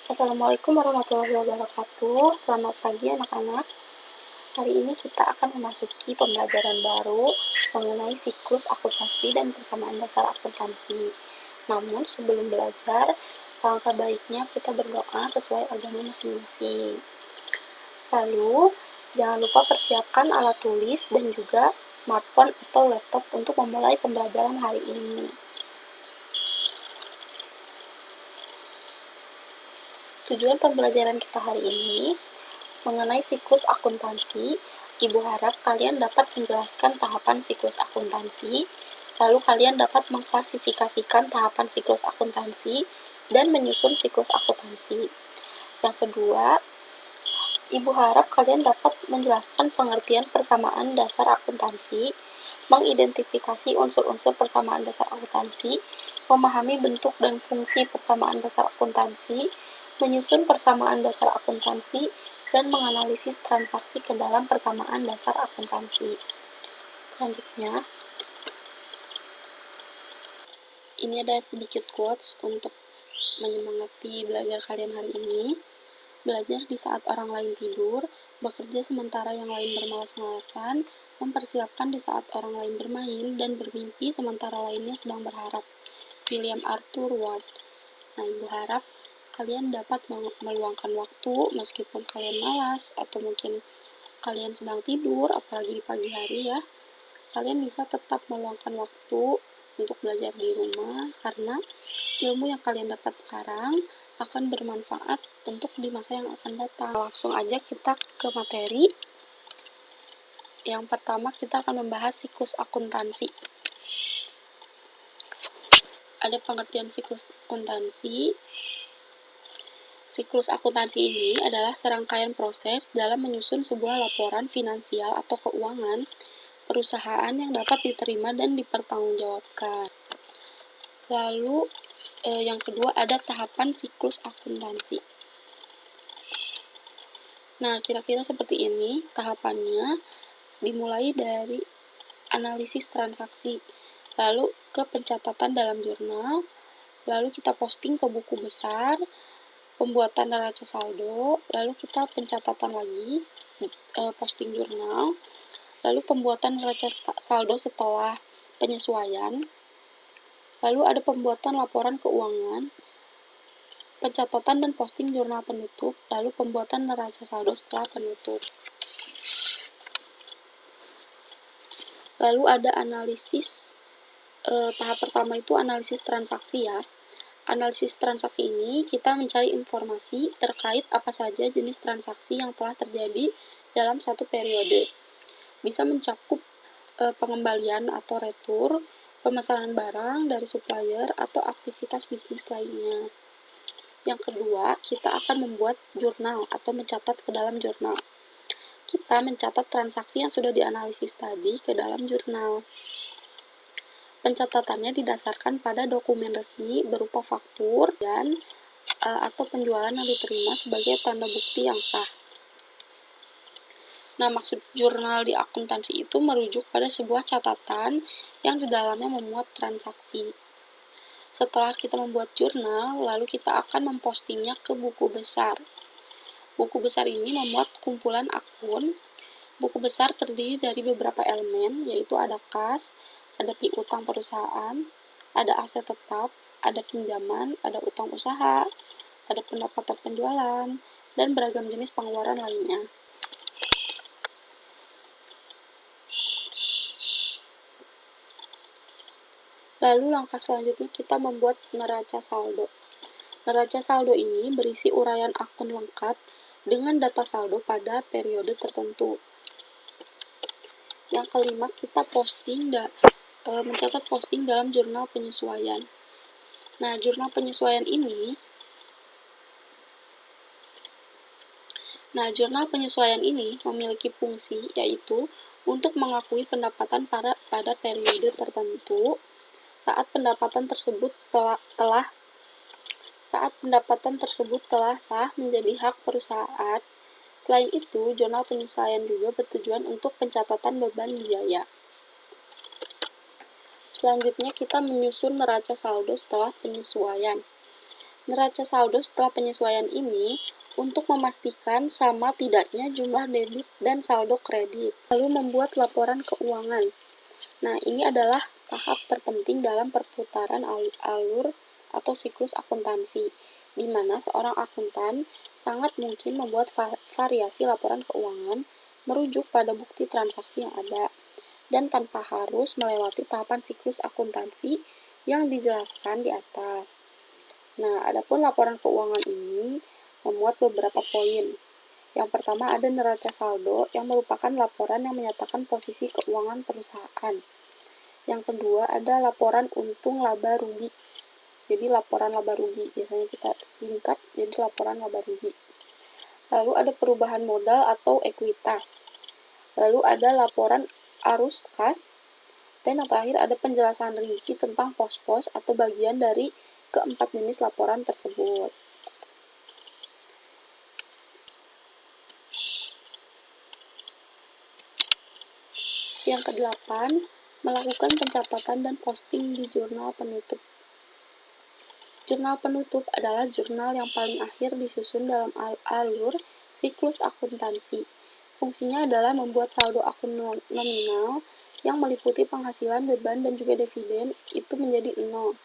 Assalamualaikum warahmatullahi wabarakatuh. Selamat pagi anak-anak. Hari ini kita akan memasuki pembelajaran baru mengenai siklus akuntansi dan persamaan dasar akuntansi. Namun sebelum belajar, alangkah baiknya kita berdoa sesuai agama masing-masing. Lalu, jangan lupa persiapkan alat tulis dan juga smartphone atau laptop untuk memulai pembelajaran hari ini. Tujuan pembelajaran kita hari ini mengenai siklus akuntansi. Ibu harap kalian dapat menjelaskan tahapan siklus akuntansi, lalu kalian dapat mengklasifikasikan tahapan siklus akuntansi dan menyusun siklus akuntansi. Yang kedua, Ibu harap kalian dapat menjelaskan pengertian persamaan dasar akuntansi, mengidentifikasi unsur-unsur persamaan dasar akuntansi, memahami bentuk dan fungsi persamaan dasar akuntansi, menyusun persamaan dasar akuntansi, dan menganalisis transaksi ke dalam persamaan dasar akuntansi. Selanjutnya, ini ada sedikit quotes untuk menyemangati belajar kalian hari ini. Belajar di saat orang lain tidur, bekerja sementara yang lain bermalas-malasan, mempersiapkan di saat orang lain bermain, dan bermimpi sementara lainnya sedang berharap. William Arthur Ward. Nah, Ibu harap kalian dapat meluangkan waktu meskipun kalian malas atau mungkin kalian sedang tidur, apalagi di pagi hari ya. Kalian bisa tetap meluangkan waktu untuk belajar di rumah karena ilmu yang kalian dapat sekarang akan bermanfaat untuk di masa yang akan datang. Langsung aja kita ke materi. Yang pertama kita akan membahas siklus akuntansi. Ada pengertian siklus akuntansi. Siklus akuntansi ini adalah serangkaian proses dalam menyusun sebuah laporan finansial atau keuangan perusahaan yang dapat diterima dan dipertanggungjawabkan. Lalu yang kedua ada tahapan siklus akuntansi. Nah, kira-kira seperti ini tahapannya, dimulai dari analisis transaksi, lalu ke pencatatan dalam jurnal, lalu kita posting ke buku besar, pembuatan neraca saldo, lalu kita pencatatan lagi, posting jurnal, lalu pembuatan neraca saldo setelah penyesuaian, lalu ada pembuatan laporan keuangan, pencatatan dan posting jurnal penutup, lalu pembuatan neraca saldo setelah penutup. Lalu ada analisis, tahap pertama itu analisis transaksi ya. Analisis transaksi ini kita mencari informasi terkait apa saja jenis transaksi yang telah terjadi dalam satu periode. Bisa mencakup pengembalian atau retur, pemesanan barang dari supplier, atau aktivitas bisnis lainnya. Yang kedua, kita akan membuat jurnal atau mencatat ke dalam jurnal. Kita mencatat transaksi yang sudah dianalisis tadi ke dalam jurnal. Pencatatannya didasarkan pada dokumen resmi berupa faktur dan atau penjualan yang diterima sebagai tanda bukti yang sah. Nah, maksud jurnal di akuntansi itu merujuk pada sebuah catatan yang di dalamnya memuat transaksi. Setelah kita membuat jurnal, lalu kita akan mempostingnya ke buku besar. Buku besar ini memuat kumpulan akun. Buku besar terdiri dari beberapa elemen, yaitu ada kas, ada piutang perusahaan, ada aset tetap, ada pinjaman, ada utang usaha, ada pendapatan penjualan, dan beragam jenis pengeluaran lainnya. Lalu langkah selanjutnya kita membuat neraca saldo. Neraca saldo ini berisi uraian akun lengkap dengan data saldo pada periode tertentu. Yang kelima, kita mencatat posting dalam jurnal penyesuaian. Nah, jurnal penyesuaian ini memiliki fungsi yaitu untuk mengakui pendapatan pada periode tertentu saat pendapatan tersebut telah sah menjadi hak perusahaan. Selain itu, jurnal penyesuaian juga bertujuan untuk pencatatan beban biaya. Selanjutnya kita menyusun neraca saldo setelah penyesuaian. Neraca saldo setelah penyesuaian ini untuk memastikan sama tidaknya jumlah debit dan saldo kredit. Lalu membuat laporan keuangan. Nah, ini adalah tahap terpenting dalam perputaran alur atau siklus akuntansi, di mana seorang akuntan sangat mungkin membuat variasi laporan keuangan merujuk pada bukti transaksi yang ada, dan tanpa harus melewati tahapan siklus akuntansi yang dijelaskan di atas. Nah, adapun laporan keuangan ini memuat beberapa poin. Yang pertama ada neraca saldo yang merupakan laporan yang menyatakan posisi keuangan perusahaan. Yang kedua ada laporan untung laba rugi. Jadi laporan laba rugi biasanya kita singkat jadi laporan laba rugi. Lalu ada perubahan modal atau ekuitas. Lalu ada laporan arus kas. Dan yang terakhir ada penjelasan rinci tentang pos-pos atau bagian dari keempat jenis laporan tersebut. Yang kedelapan, melakukan pencatatan dan posting di jurnal penutup. Jurnal penutup adalah jurnal yang paling akhir disusun dalam alur siklus akuntansi. Fungsinya adalah membuat saldo akun nominal yang meliputi penghasilan, beban, dan juga dividen itu menjadi 0.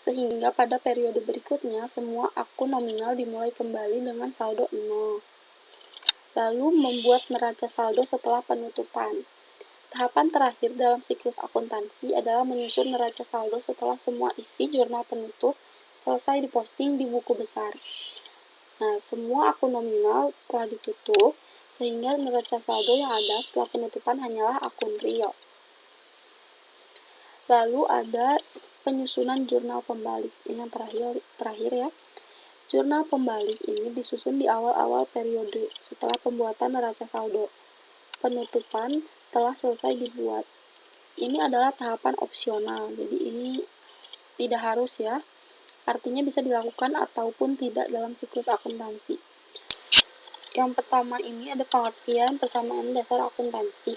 Sehingga pada periode berikutnya semua akun nominal dimulai kembali dengan saldo 0. Lalu membuat neraca saldo setelah penutupan. Tahapan terakhir dalam siklus akuntansi adalah menyusun neraca saldo setelah semua isi jurnal penutup selesai diposting di buku besar. Nah, semua akun nominal telah ditutup, sehingga neraca saldo yang ada setelah penutupan hanyalah akun real. Lalu ada penyusunan jurnal pembalik. Ini yang terakhir ya. Jurnal pembalik ini disusun di awal-awal periode setelah pembuatan neraca saldo. Penutupan telah selesai dibuat. Ini adalah tahapan opsional, jadi ini tidak harus ya. Artinya bisa dilakukan ataupun tidak dalam siklus akuntansi. Yang pertama ini ada pengertian persamaan dasar akuntansi.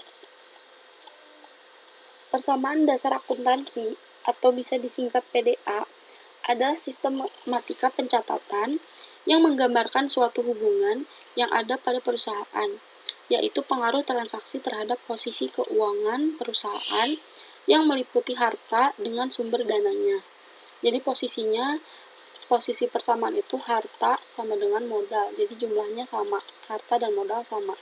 Persamaan dasar akuntansi atau bisa disingkat PDA adalah sistematika pencatatan yang menggambarkan suatu hubungan yang ada pada perusahaan, yaitu pengaruh transaksi terhadap posisi keuangan perusahaan yang meliputi harta dengan sumber dananya. Jadi posisi persamaan itu harta sama dengan modal, jadi jumlahnya sama, harta dan modal sama.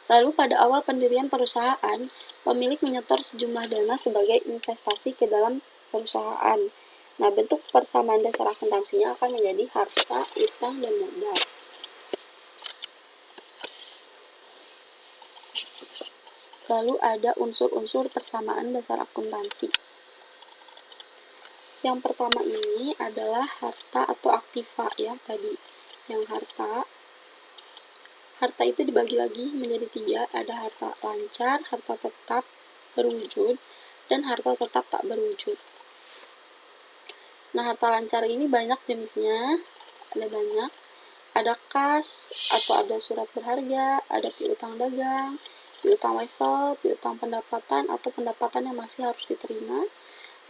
Lalu pada awal pendirian perusahaan, pemilik menyetor sejumlah dana sebagai investasi ke dalam perusahaan. Nah, bentuk persamaan dasar akuntansinya akan menjadi harta, utang, dan modal. Lalu ada unsur-unsur persamaan dasar akuntansi. Yang pertama ini adalah harta atau aktiva ya tadi. Yang harta itu dibagi lagi menjadi 3, ada harta lancar, harta tetap berwujud, dan harta tetap tak berwujud. Nah, harta lancar ini banyak jenisnya, ada kas atau ada surat berharga, ada piutang dagang, piutang wesel, piutang pendapatan atau pendapatan yang masih harus diterima,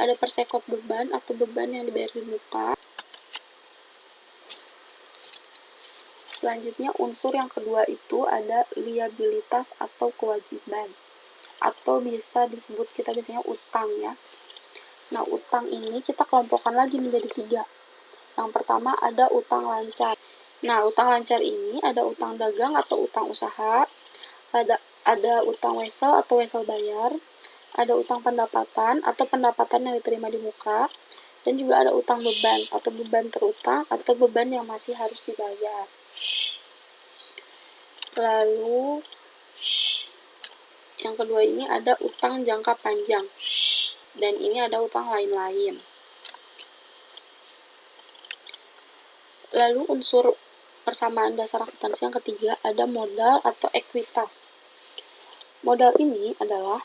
ada persekot beban atau beban yang dibayar di muka. Selanjutnya unsur yang kedua itu ada liabilitas atau kewajiban, atau bisa disebut kita biasanya utang ya. Nah, utang ini kita kelompokkan lagi menjadi 3. Yang pertama ada utang lancar. Nah, utang lancar ini ada utang dagang atau utang usaha, ada utang wesel atau wesel bayar, ada utang pendapatan atau pendapatan yang diterima di muka, dan juga ada utang beban atau beban terutang atau beban yang masih harus dibayar. Lalu yang kedua ini ada utang jangka panjang, dan ini ada utang lain-lain. Lalu unsur persamaan dasar akuntansi yang ketiga ada modal atau ekuitas. Modal ini adalah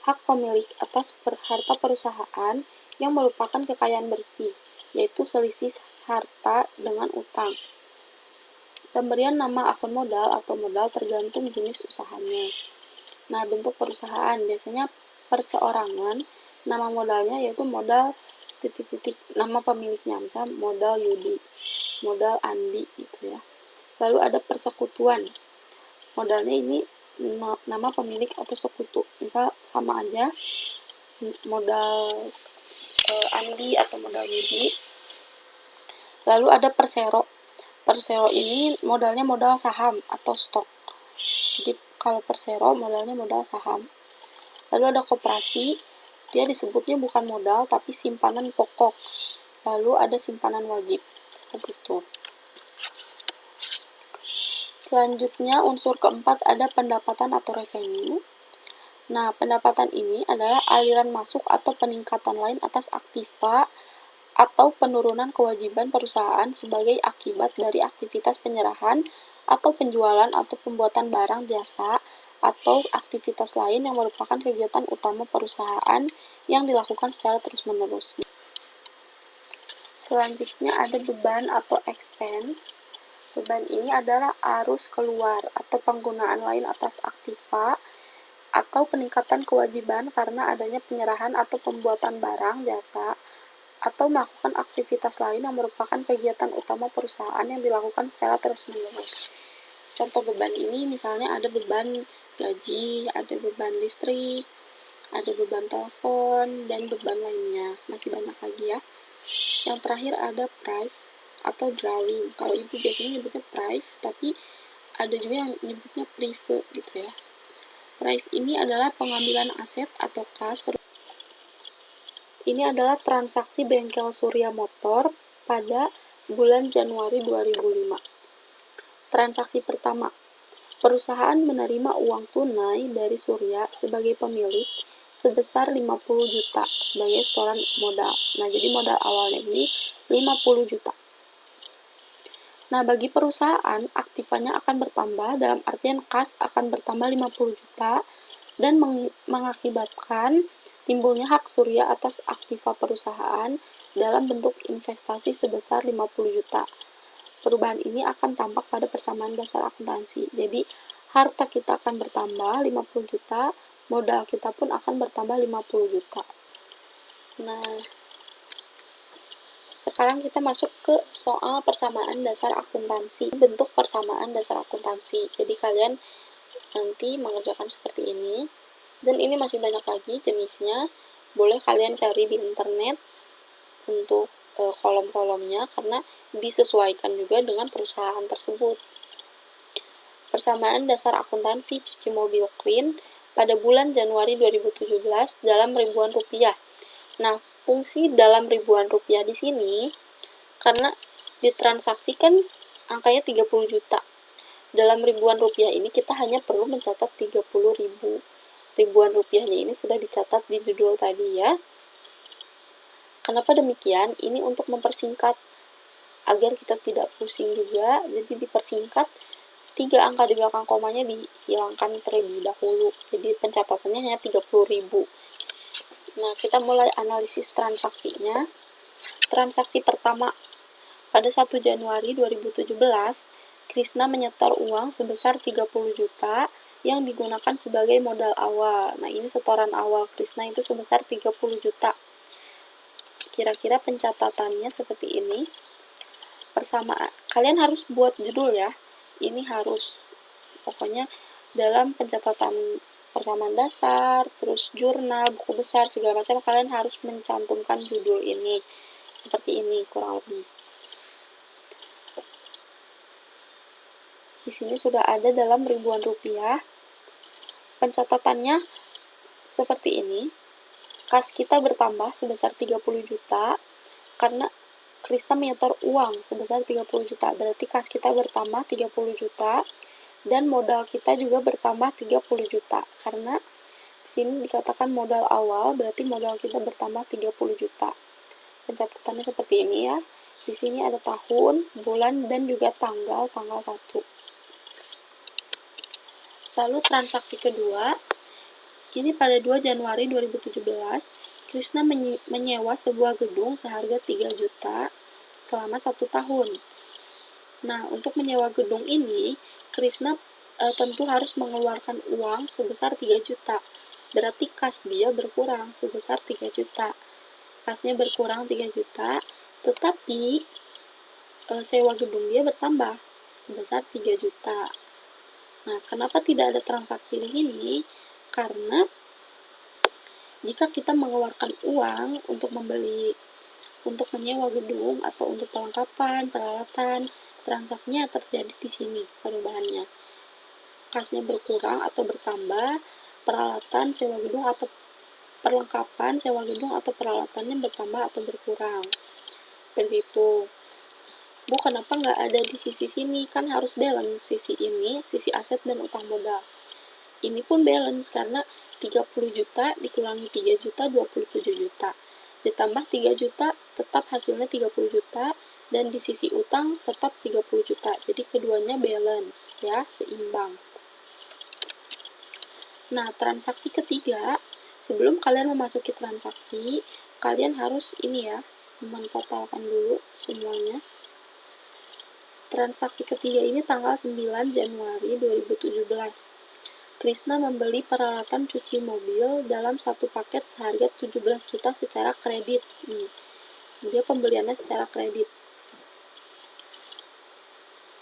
hak pemilik atas harta perusahaan yang merupakan kekayaan bersih, yaitu selisih harta dengan utang. Pemberian nama akun modal atau modal tergantung jenis usahanya. Nah, bentuk perusahaan biasanya perseorangan, nama modalnya yaitu modal titik-titik nama pemiliknya, misalnya modal Yudi, modal Andi gitu ya. Lalu ada persekutuan, modalnya ini nama pemilik atau sekutu, misal sama aja modal Andi atau modal Yudi. Lalu ada persero, persero ini modalnya modal saham atau stok, jadi kalau persero modalnya modal saham. Lalu ada koperasi, dia disebutnya bukan modal tapi simpanan pokok. Lalu ada simpanan wajib, seperti itu. Selanjutnya unsur keempat ada pendapatan atau revenue. Nah, pendapatan ini adalah aliran masuk atau peningkatan lain atas aktiva atau penurunan kewajiban perusahaan sebagai akibat dari aktivitas penyerahan atau penjualan atau pembuatan barang jasa atau aktivitas lain yang merupakan kegiatan utama perusahaan yang dilakukan secara terus-menerus. Selanjutnya ada beban atau expense. Beban ini adalah arus keluar atau penggunaan lain atas aktiva atau peningkatan kewajiban karena adanya penyerahan atau pembuatan barang, jasa, atau melakukan aktivitas lain yang merupakan kegiatan utama perusahaan yang dilakukan secara terus-menerus. Contoh beban ini misalnya ada beban gaji, ada beban listrik, ada beban telepon, dan beban lainnya. Masih banyak lagi ya. Yang terakhir ada prive atau drawing. Kalau ibu biasanya nyebutnya prive, tapi ada juga yang nyebutnya prive gitu ya. Prive ini adalah pengambilan aset atau kas. Ini adalah transaksi bengkel Surya Motor pada bulan Januari 2005. Transaksi pertama, perusahaan menerima uang tunai dari Surya sebagai pemilik sebesar 50 juta sebagai setoran modal. Nah, jadi modal awalnya ini 50 juta. Nah, bagi perusahaan, aktivanya akan bertambah, dalam artian kas akan bertambah 50 juta dan mengakibatkan timbulnya hak Surya atas aktiva perusahaan dalam bentuk investasi sebesar 50 juta. Perubahan ini akan tampak pada persamaan dasar akuntansi. Jadi, harta kita akan bertambah 50 juta, modal kita pun akan bertambah 50 juta. Nah, sekarang kita masuk ke soal persamaan dasar akuntansi. Bentuk persamaan dasar akuntansi. Jadi kalian nanti mengerjakan seperti ini. Dan ini masih banyak lagi jenisnya. Boleh kalian cari di internet untuk kolom-kolomnya karena disesuaikan juga dengan perusahaan tersebut. Persamaan dasar akuntansi cuci mobil clean pada bulan Januari 2017 dalam ribuan rupiah. Nah, fungsi dalam ribuan rupiah di sini karena ditransaksikan angkanya 30 juta. Dalam ribuan rupiah ini kita hanya perlu mencatat 30 ribu. Ribuan rupiahnya ini sudah dicatat di judul tadi ya. Kenapa demikian? Ini untuk mempersingkat agar kita tidak pusing juga, jadi dipersingkat. 3 angka di belakang komanya dihilangkan terlebih dahulu. Jadi pencatatannya hanya 30 ribu. Nah, kita mulai analisis transaksinya. Transaksi pertama, pada 1 Januari 2017, Krisna menyetor uang sebesar 30 juta yang digunakan sebagai modal awal. Nah, ini setoran awal Krisna itu sebesar 30 juta. Kira-kira pencatatannya seperti ini. Persamaan, kalian harus buat judul ya. Ini harus, pokoknya dalam pencatatan persamaan dasar, terus jurnal, buku besar, segala macam, kalian harus mencantumkan judul ini. Seperti ini kurang lebih. Di sini sudah ada dalam ribuan rupiah. Pencatatannya seperti ini. Kas kita bertambah sebesar 30 juta karena Krisna menyetor uang sebesar 30 juta. Berarti kas kita bertambah 30 juta dan modal kita juga bertambah 30 juta. Karena di sini dikatakan modal awal, berarti modal kita bertambah 30 juta. Pencatatannya seperti ini ya. Di sini ada tahun, bulan, dan juga tanggal 1. Lalu transaksi kedua, ini pada 2 Januari 2017, Krisna menyewa sebuah gedung seharga 3 juta selama 1 tahun. Nah, untuk menyewa gedung ini, Krisna tentu harus mengeluarkan uang sebesar 3 juta. Berarti kas dia berkurang sebesar 3 juta. kasnya berkurang 3 juta, tetapi sewa gedung dia bertambah sebesar 3 juta. Nah, kenapa tidak ada transaksi di sini? Karena jika kita mengeluarkan uang untuk menyewa gedung atau untuk perlengkapan, peralatan, transaksinya terjadi di sini perubahannya. Kasnya berkurang atau bertambah, peralatan sewa gedung atau perlengkapan sewa gedung atau peralatannya bertambah atau berkurang. Seperti itu. Bu, kenapa nggak ada di sisi sini? Kan harus balance sisi ini, sisi aset dan utang modal. Ini pun balance karena 30 juta dikurangi 3 juta, 27 juta. Ditambah 3 juta, tetap hasilnya 30 juta, dan di sisi utang tetap 30 juta. Jadi keduanya balance, ya, seimbang. Nah, transaksi ketiga, sebelum kalian memasuki transaksi, kalian harus ini ya, mentotalkan dulu semuanya. Transaksi ketiga ini tanggal 9 Januari 2017. Krisna membeli peralatan cuci mobil dalam satu paket seharga 17 juta secara kredit. Dia pembeliannya secara kredit.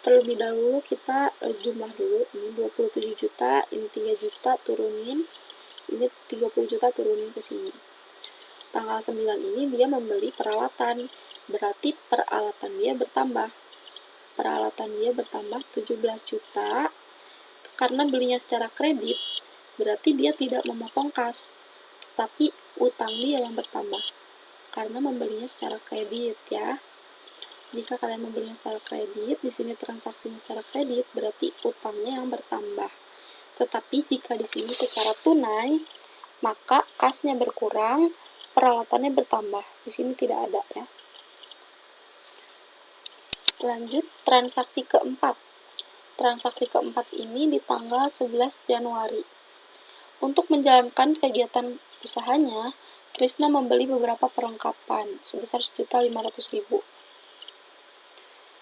Terlebih dahulu kita jumlah dulu. Ini 27 juta, ini 3 juta turunin, ini 30 juta turunin ke sini. Tanggal 9 ini dia membeli peralatan, berarti peralatan dia bertambah. Peralatan dia bertambah 17 juta, karena belinya secara kredit, berarti dia tidak memotong kas, tapi utang dia yang bertambah, karena membelinya secara kredit ya. Jika kalian membelinya secara kredit, di sini transaksinya secara kredit, berarti utangnya yang bertambah. Tetapi jika di sini secara tunai, maka kasnya berkurang, peralatannya bertambah. Di sini tidak ada ya. Lanjut, transaksi keempat. Transaksi keempat ini di tanggal 11 Januari. Untuk menjalankan kegiatan usahanya, Krisna membeli beberapa perlengkapan sebesar 1.500.000.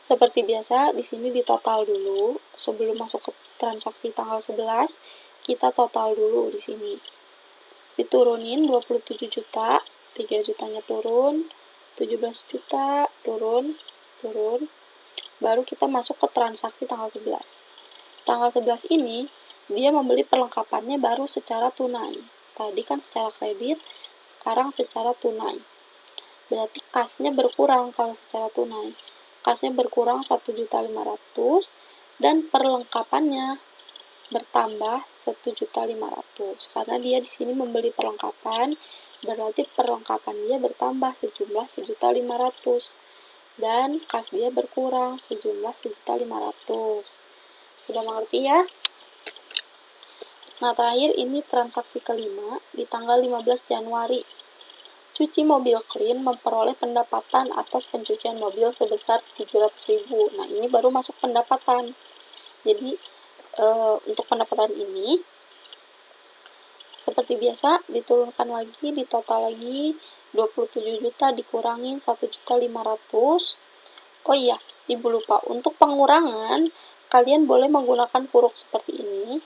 Seperti biasa, di sini ditotal dulu. Sebelum masuk ke transaksi tanggal 11, kita total dulu di sini. Diturunin 27 juta, 3 jutanya turun, 17 juta, turun. Baru kita masuk ke transaksi tanggal 11. Tanggal 11 ini, dia membeli perlengkapannya baru secara tunai. Tadi kan secara kredit, sekarang secara tunai. Berarti kasnya berkurang kalau secara tunai. Kasnya berkurang 1.500.000 dan perlengkapannya bertambah 1.500.000. Karena dia di sini membeli perlengkapan, berarti perlengkapan dia bertambah sejumlah 1.500.000. Dan kas dia berkurang sejumlah 1.500.000. Sudah mengerti ya? Nah, terakhir ini transaksi kelima di tanggal 15 Januari. Cuci mobil clean memperoleh pendapatan atas pencucian mobil sebesar 700.000. Nah, ini baru masuk pendapatan. Jadi, untuk pendapatan ini, seperti biasa, diturunkan lagi, ditotal lagi, 27 juta dikurangin 1.500.000. Oh iya, ibu lupa, untuk pengurangan kalian boleh menggunakan huruf seperti ini,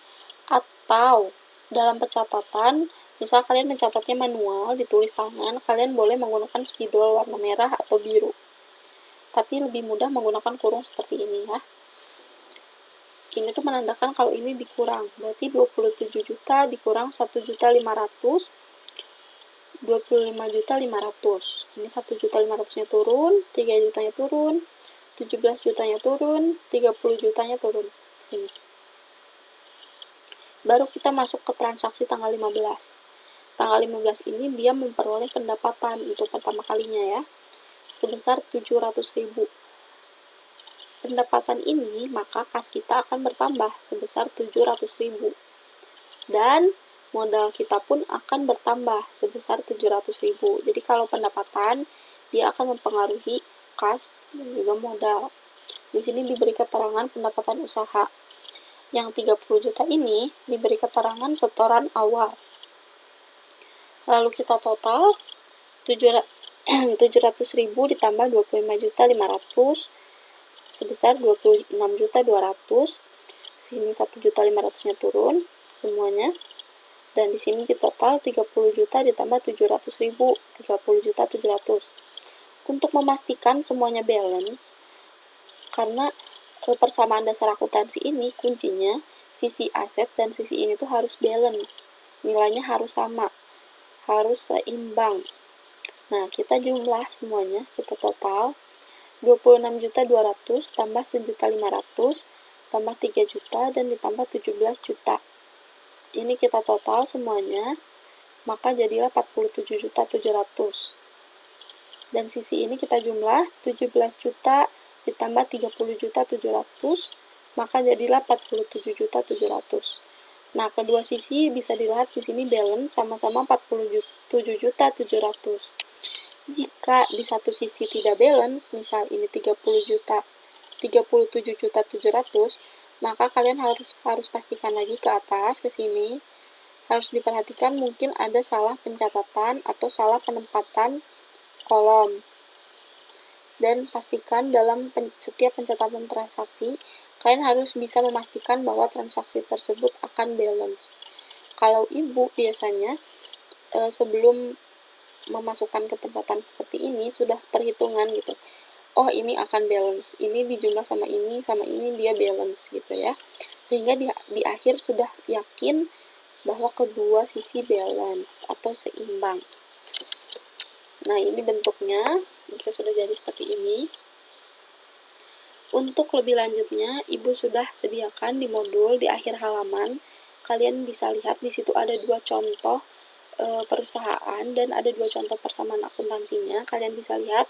atau dalam pencatatan, misal kalian mencatatnya manual, ditulis tangan, kalian boleh menggunakan spidol warna merah atau biru. Tapi lebih mudah menggunakan kurung seperti ini ya. Ini tuh menandakan kalau ini dikurang, berarti 27 juta dikurang 1.500.000, 25.500.000. Ini 1.500.000-nya turun, 3 jutanya turun, 17 jutanya turun, 30 jutanya turun. Ini. Baru kita masuk ke transaksi tanggal 15. Tanggal 15 ini dia memperoleh pendapatan untuk pertama kalinya ya, sebesar 700.000. Pendapatan ini, maka kas kita akan bertambah sebesar 700.000. Dan modal kita pun akan bertambah sebesar 700.000. Jadi kalau pendapatan, dia akan mempengaruhi kas dan juga modal. Di sini diberi keterangan pendapatan usaha. Yang 30 juta ini diberi keterangan setoran awal. Lalu kita total 700.000 ditambah 25.500.000 sebesar 26.200.000. Sini 1.500.000-nya turun semuanya. Dan di sini di total 30 juta ditambah 700.000, 30.700.000. Untuk memastikan semuanya balance, karena persamaan dasar akuntansi ini kuncinya sisi aset dan sisi ini tuh harus balance, nilainya harus sama, harus seimbang. Nah, kita jumlah semuanya, kita total 26.200.000 tambah 1.500.000 tambah 3 juta dan ditambah 17 juta. Ini kita total semuanya, maka jadilah 47.700.000. Dan sisi ini kita jumlah 17 juta ditambah 30.700.000, maka jadilah 47.700.000. Nah, kedua sisi bisa dilihat di sini balance sama-sama 47.700.000. Jika di satu sisi tidak balance, misal ini 37.700.000, maka kalian harus pastikan lagi ke atas, ke sini. Harus diperhatikan mungkin ada salah pencatatan atau salah penempatan kolom. Dan pastikan dalam setiap pencatatan transaksi, kalian harus bisa memastikan bahwa transaksi tersebut akan balance. Kalau ibu biasanya sebelum memasukkan ke pencatatan seperti ini sudah perhitungan gitu. Oh, ini akan balance, ini dijumlah sama ini dia balance gitu ya. Sehingga di akhir sudah yakin bahwa kedua sisi balance atau seimbang. Nah, ini bentuknya jika sudah jadi seperti ini. Untuk lebih lanjutnya, Ibu sudah sediakan di modul di akhir halaman. Kalian bisa lihat di situ ada 2 contoh perusahaan dan ada 2 contoh persamaan akuntansinya. Kalian bisa lihat,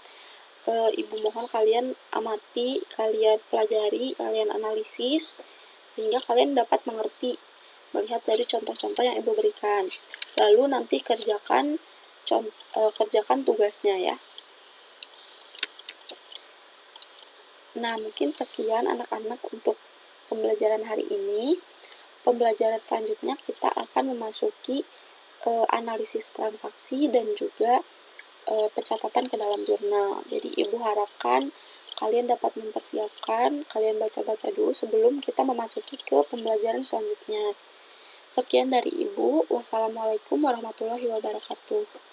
Ibu mohon kalian amati, kalian pelajari, kalian analisis, sehingga kalian dapat mengerti melihat dari contoh-contoh yang Ibu berikan. Lalu nanti kerjakan tugasnya ya. Nah, mungkin sekian anak-anak untuk pembelajaran hari ini. Pembelajaran selanjutnya kita akan memasuki analisis transaksi dan juga pencatatan ke dalam jurnal. Jadi Ibu harapkan kalian dapat mempersiapkan, kalian baca-baca dulu sebelum kita memasuki ke pembelajaran selanjutnya. Sekian dari Ibu. Wassalamualaikum warahmatullahi wabarakatuh.